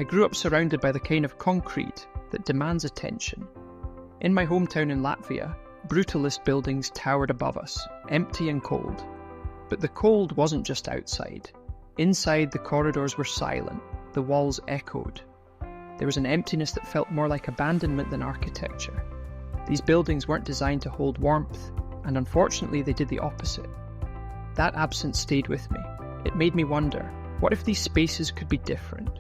I grew up surrounded by the kind of concrete that demands attention. In my hometown in Latvia, Brutalist buildings towered above us, empty and cold. But the cold wasn't just outside. Inside, the corridors were silent, the walls echoed. There was an emptiness that felt more like abandonment than architecture. These buildings weren't designed to hold warmth, and unfortunately they did the opposite. That absence stayed with me. It made me wonder, what if these spaces could be different?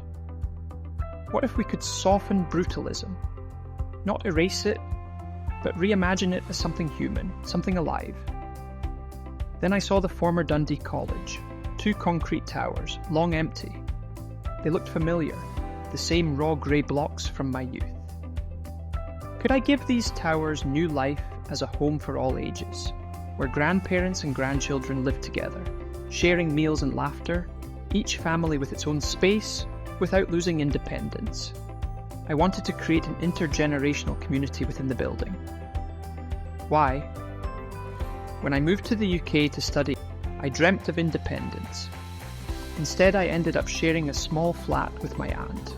What if we could soften brutalism? Not erase it, but reimagine it as something human, something alive. Then I saw the former Dundee College, 2 concrete towers, long empty. They looked familiar, the same raw grey blocks from my youth. Could I give these towers new life as a home for all ages, where grandparents and grandchildren live together, sharing meals and laughter, each family with its own space, without losing independence? I wanted to create an intergenerational community within the building. Why? When I moved to the UK to study, I dreamt of independence. Instead, I ended up sharing a small flat with my aunt.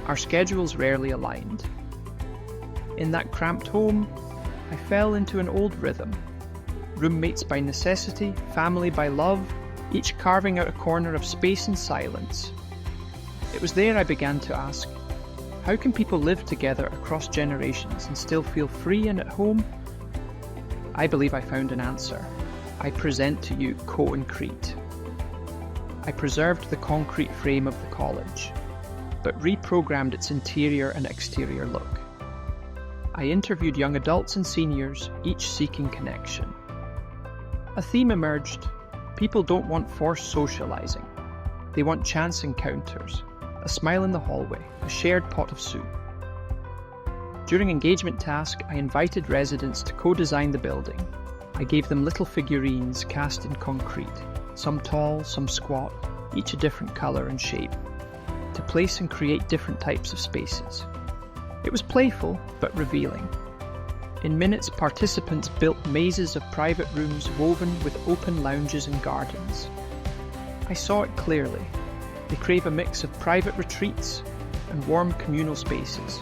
Our schedules rarely aligned. In that cramped home, I fell into an old rhythm. Roommates by necessity, family by love, each carving out a corner of space and silence. It was there I began to ask, how can people live together across generations and still feel free and at home? I believe I found an answer. I present to you Co-ncrete. I preserved the concrete frame of the college, but reprogrammed its interior and exterior look. I interviewed young adults and seniors, each seeking connection. A theme emerged. People don't want forced socializing. They want chance encounters, a smile in the hallway, a shared pot of soup. During engagement task, I invited residents to co-design the building. I gave them little figurines cast in concrete, some tall, some squat, each a different colour and shape, to place and create different types of spaces. It was playful, but revealing. In minutes, participants built mazes of private rooms woven with open lounges and gardens. I saw it clearly. They crave a mix of private retreats and warm communal spaces.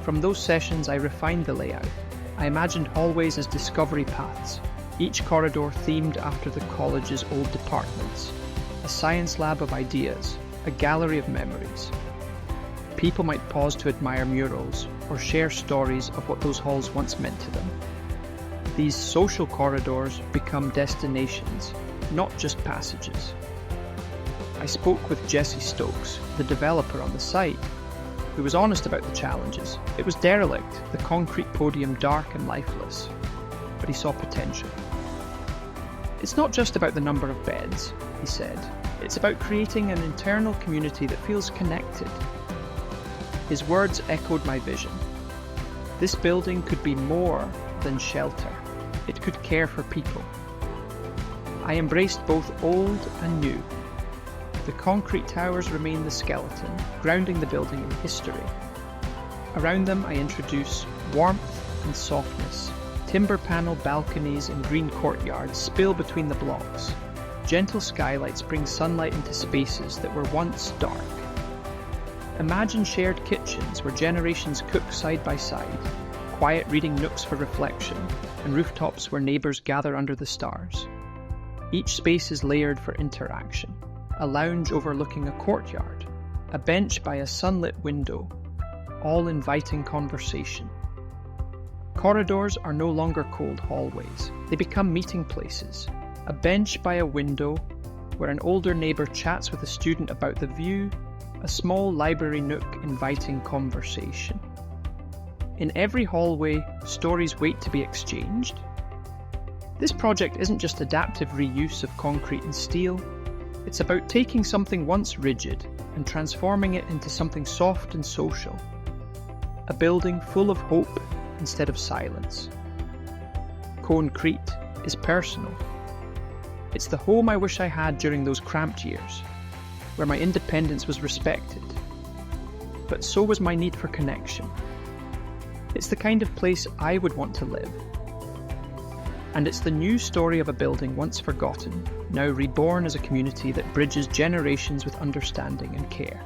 From those sessions, I refined the layout. I imagined hallways as discovery paths, each corridor themed after the college's old departments, a science lab of ideas, a gallery of memories. People might pause to admire murals or share stories of what those halls once meant to them. These social corridors become destinations, not just passages. I spoke with Jesse Stokes, the developer on the site, who was honest about the challenges. It was derelict, the concrete podium dark and lifeless, but he saw potential. It's not just about the number of beds, he said. It's about creating an internal community that feels connected. His words echoed my vision. This building could be more than shelter. It could care for people. I embraced both old and new. The concrete towers remain the skeleton, grounding the building in history. Around them I introduce warmth and softness. Timber panel balconies and green courtyards spill between the blocks. Gentle skylights bring sunlight into spaces that were once dark. Imagine shared kitchens where generations cook side by side, quiet reading nooks for reflection, and rooftops where neighbours gather under the stars. Each space is layered for interaction. A lounge overlooking a courtyard, a bench by a sunlit window, all inviting conversation. Corridors are no longer cold hallways. They become meeting places. A bench by a window where an older neighbour chats with a student about the view, a small library nook inviting conversation. In every hallway, stories wait to be exchanged. This project isn't just adaptive reuse of concrete and steel. It's about taking something once rigid and transforming it into something soft and social. A building full of hope instead of silence. Co-ncrete is personal. It's the home I wish I had during those cramped years, where my independence was respected, but so was my need for connection. It's the kind of place I would want to live. And it's the new story of a building once forgotten, now reborn as a community that bridges generations with understanding and care.